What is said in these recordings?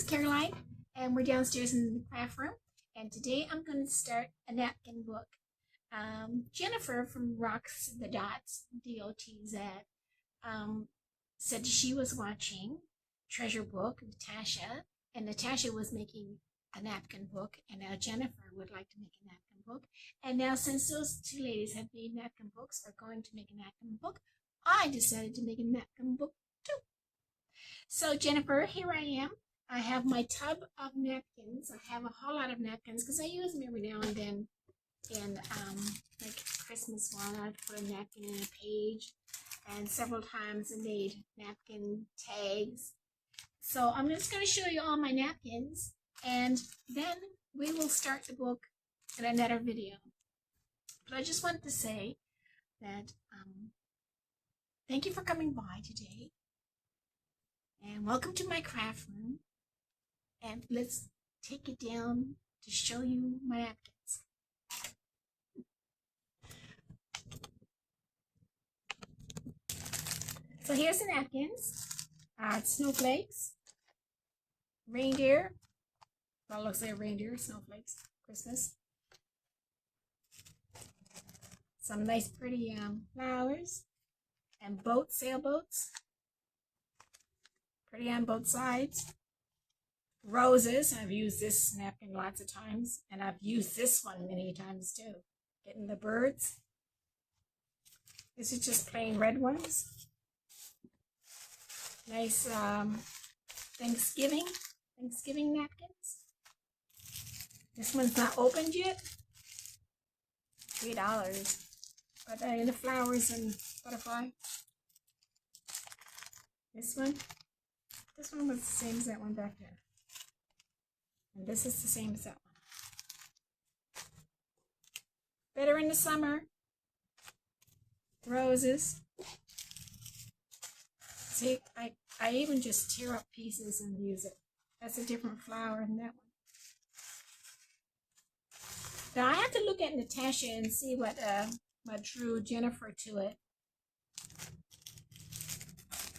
Caroline, and we're downstairs in the craft room. And today I'm going to start a napkin book. Jennifer from Rocks the Dots, D-O-T-Z, said she was watching Treasure Book, Natasha, and Natasha was making a napkin book, and now Jennifer would like to make a napkin book. And now since those two ladies have made napkin books, are going to make a napkin book, I decided to make a napkin book too. So Jennifer, here I am. I have my tub of napkins. I have a whole lot of napkins because I use them every now and then. And like Christmas one, I put a napkin in a page, and several times I made napkin tags. So I'm just going to show you all my napkins, and then we will start the book in another video. But I just wanted to say that thank you for coming by today, and welcome to my craft room. And let's take it down to show you my napkins. So here's the napkins. It's snowflakes, reindeer. Well, it looks like a reindeer, snowflakes, Christmas. Some nice pretty flowers and boats, sailboats. Pretty on both sides. Roses. I've used this napkin lots of times, and I've used this one many times too. Getting the birds. This is just plain red ones. Nice Thanksgiving napkins. This one's not opened yet. $3. But the flowers and butterfly. This one was the same as that one back there. And this is the same as that one. Better in the summer. Roses. See, I even just tear up pieces and use it. That's a different flower than that one. Now I have to look at Natasha and see what drew Jennifer to it.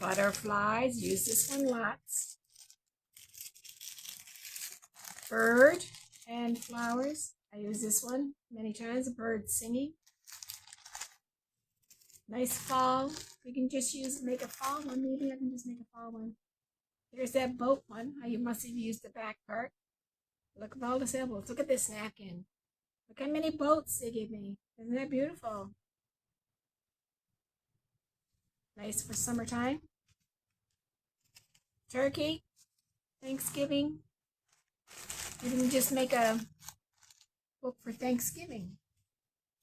Butterflies, use this one lots. Bird and flowers, I use this one many times. A bird singing. Nice fall. We can just make a fall one. Maybe I can just make a fall one. Here's that boat one. You must have used the back part. Look at all the sailboats. Look at this napkin. Look how many boats they give me. Isn't that beautiful? Nice for summertime. Turkey. Thanksgiving. You can just make a book for Thanksgiving.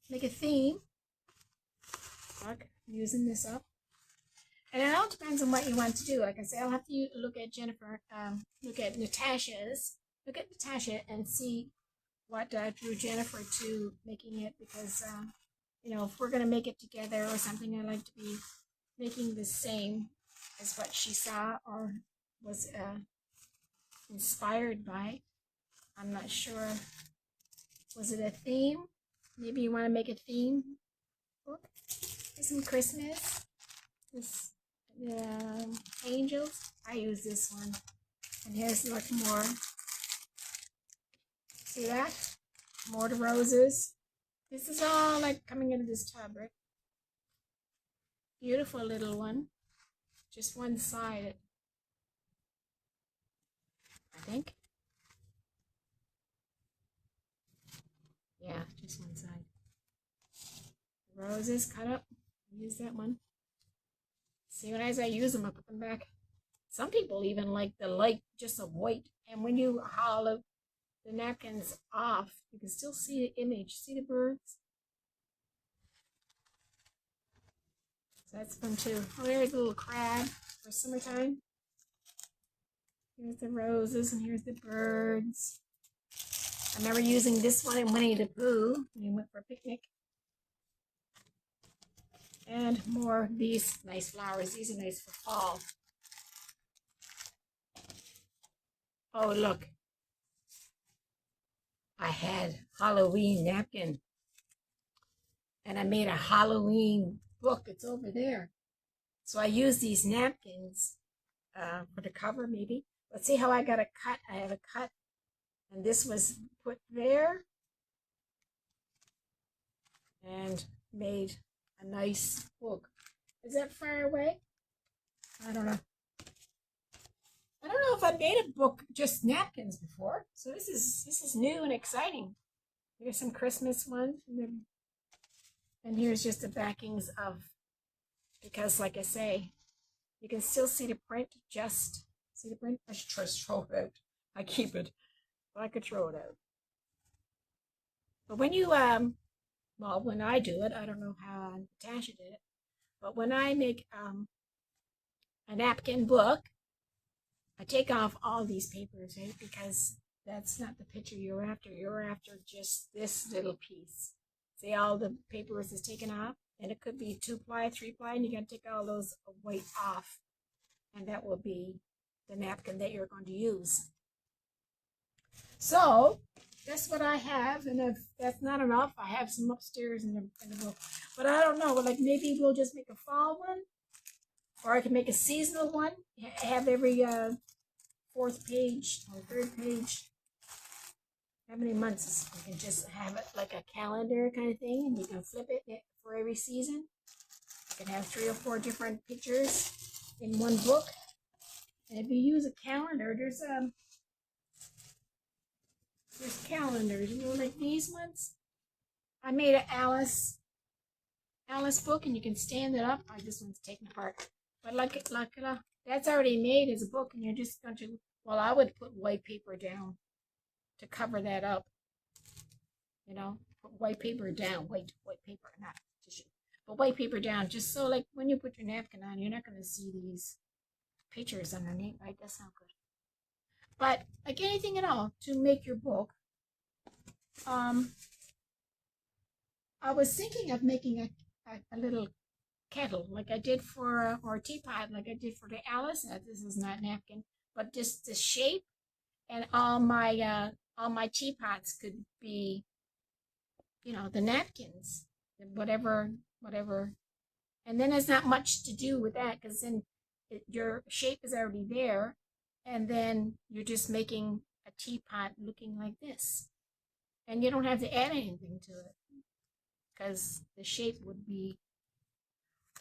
Make a theme. Look, I'm using this up. And it all depends on what you want to do. Like I say, I'll have to look at Jennifer, look at Natasha and see what drew Jennifer to making it, because, you know, if we're going to make it together or something, I like to be making the same as what she saw or was inspired by. I'm not sure. Was it a theme? Maybe you want to make a theme book. Here's some Christmas. This angels. I use this one. And here's like more. See that? More to roses. This is all like coming into this tub, right? Beautiful little one. Just one side, I think. Yeah, just one side. Roses cut up. Use that one. See, when as I use them, I put them back. Some people even like the light, just a white. And when you hollow the napkins off, you can still see the image. See the birds? So that's fun too. Oh, there's a little crab for summertime. Here's the roses and here's the birds. I remember using this one in Winnie the Pooh when we went for a picnic. And more of these nice flowers. These are nice for fall. Oh, look. I had Halloween napkin. And I made a Halloween book. It's over there. So I use these napkins for the cover, maybe. But see how I got a cut? I have a cut, and this was put there and made a nice book. Is that far away? I don't know. I don't know if I made a book just napkins before, so this is new and exciting. Here's some Christmas ones, and here's just the backings of, because like I say, you can still see the print. Just see the print. I should just throw it out. I keep it, but I could throw it out. But when you well, when I do it, I don't know how Natasha did it, but when I make a napkin book, I take off all these papers, right? Because that's not the picture you're after. You're after just this little piece. See, all the papers is taken off, and it could be 2-ply, 3-ply, and you got to take all those white off, and that will be the napkin that you're going to use. So that's what I have, and if that's not enough, I have some upstairs in the book. But I don't know, like maybe we'll just make a fall one, or I can make a seasonal one. Have every fourth page or third page. How many months? You can just have it like a calendar kind of thing, and you can flip it for every season. You can have 3 or 4 different pictures in one book. And if you use a calendar, there's calendars, you know, like these ones. I made an Alice book, and you can stand it up. This one's taken apart, but like that's already made as a book, and you're just going to. Well, I would put white paper down to cover that up. You know, put white paper down, white paper, not tissue, but white paper down, just so like when you put your napkin on, you're not going to see these pictures underneath, right? That's not good. But like anything at all, to make your book, I was thinking of making a little kettle, like I did for, or a teapot, like I did for the Alice. This is not napkin, but just the shape, and all my teapots could be, you know, the napkins, whatever. And then there's not much to do with that, because then your shape is already there, and then you're just making a teapot looking like this, and you don't have to add anything to it, because the shape would be.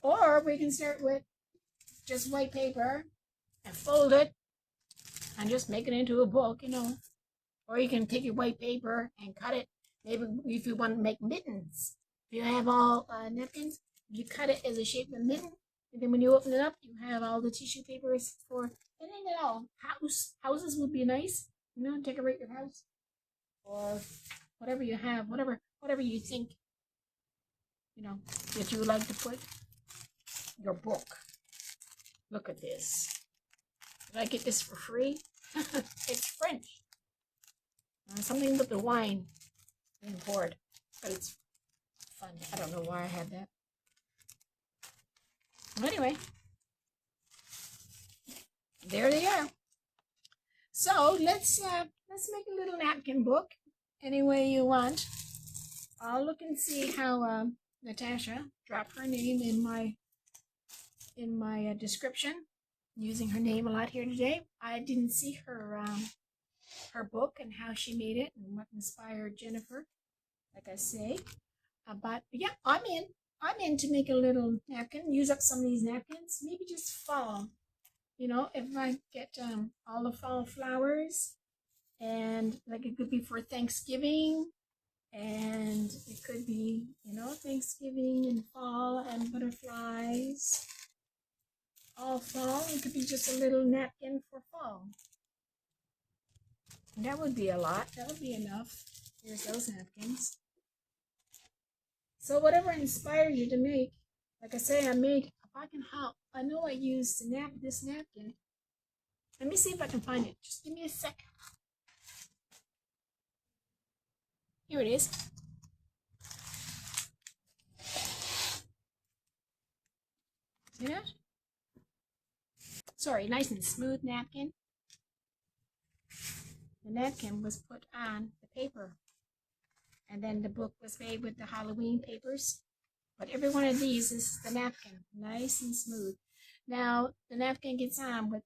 Or we can start with just white paper and fold it and just make it into a book, you know. Or you can take your white paper and cut it. Maybe if you want to make mittens, if you have all napkins, you cut it as a shape of a mitten, and then when you open it up, you have all the tissue papers for anything at all. Houses would be nice, you know, decorate your house, or whatever you have, whatever you think, you know, that you would like to put your book. Look at this. Did I get this for free? It's French. Something with the wine being poured, but it's fun. I don't know why I had that. Anyway, there they are. So let's make a little napkin book any way you want. I'll look and see how Natasha dropped her name in my description, using her name a lot here today. I didn't see her book and how she made it and what inspired Jennifer, like I say. But yeah, I'm in to make a little napkin, use up some of these napkins, maybe just fall. You know, if I get all the fall flowers, and like it could be for Thanksgiving, and it could be, you know, Thanksgiving and fall and butterflies. All fall, it could be just a little napkin for fall. And that would be a lot. That would be enough. Here's those napkins. So whatever inspired you to make, like I say, I made, if I can help, I know I used this napkin. Let me see if I can find it. Just give me a sec. Here it is. See that? Sorry, nice and smooth napkin. The napkin was put on the paper, and then the book was made with the Halloween papers. But every one of these is the napkin, nice and smooth. Now, the napkin gets on with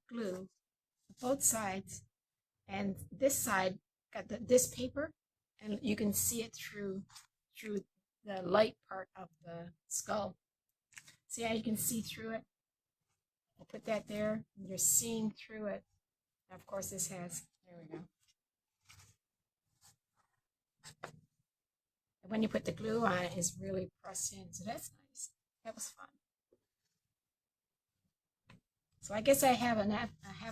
glue, both sides, and this side got this paper, and you can see it through the light part of the skull. See how you can see through it? I put that there, and you're seeing through it. Now, of course, this has, there we go. And when you put the glue on it, it's really pressed in, so that's nice. That was fun. So I guess I have a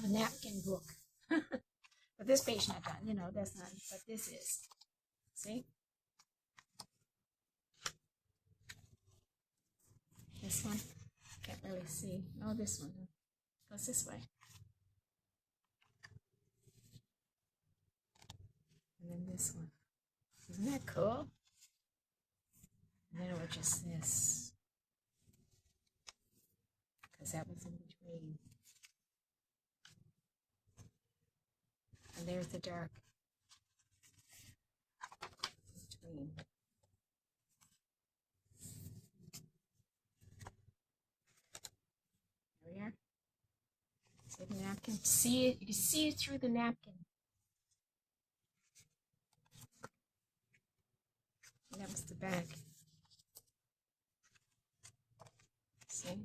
napkin book. But this page not done, you know, that's not, but this is. See? This one, can't really see. No, this one goes this way. And then this one. Isn't that cool? And then it was just this. Because that was in between. And there's the dark between. There we are. See the napkin? See it? You can see it through the napkin. And that was the back. See?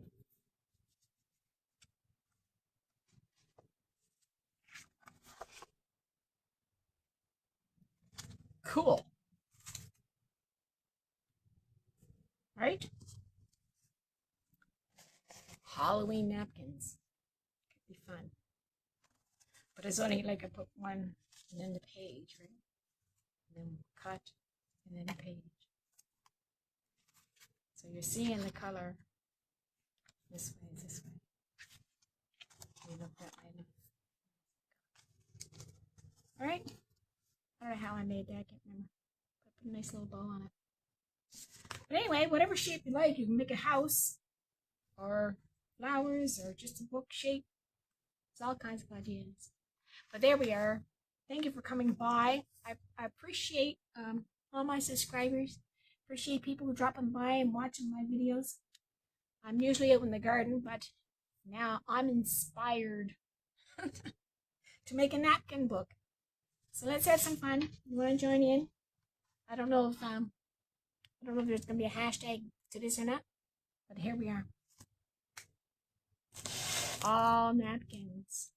Cool. Right? Halloween napkins. Could be fun. But it's only like I put one and then the page, right? And then cut and then a page. So you're seeing the color this way, this way. You look that way. All right. I don't know how I made that. I can't remember. But I put a nice little bow on it. But anyway, whatever shape you like, you can make a house or flowers or just a book shape. There's all kinds of ideas. But there we are. Thank you for coming by. I appreciate all my subscribers. Appreciate people dropping by and watching my videos. I'm usually out in the garden, but now I'm inspired to make a napkin book. So let's have some fun. You want to join in? I don't know if there's gonna be a hashtag to this or not, but here we are. All napkins.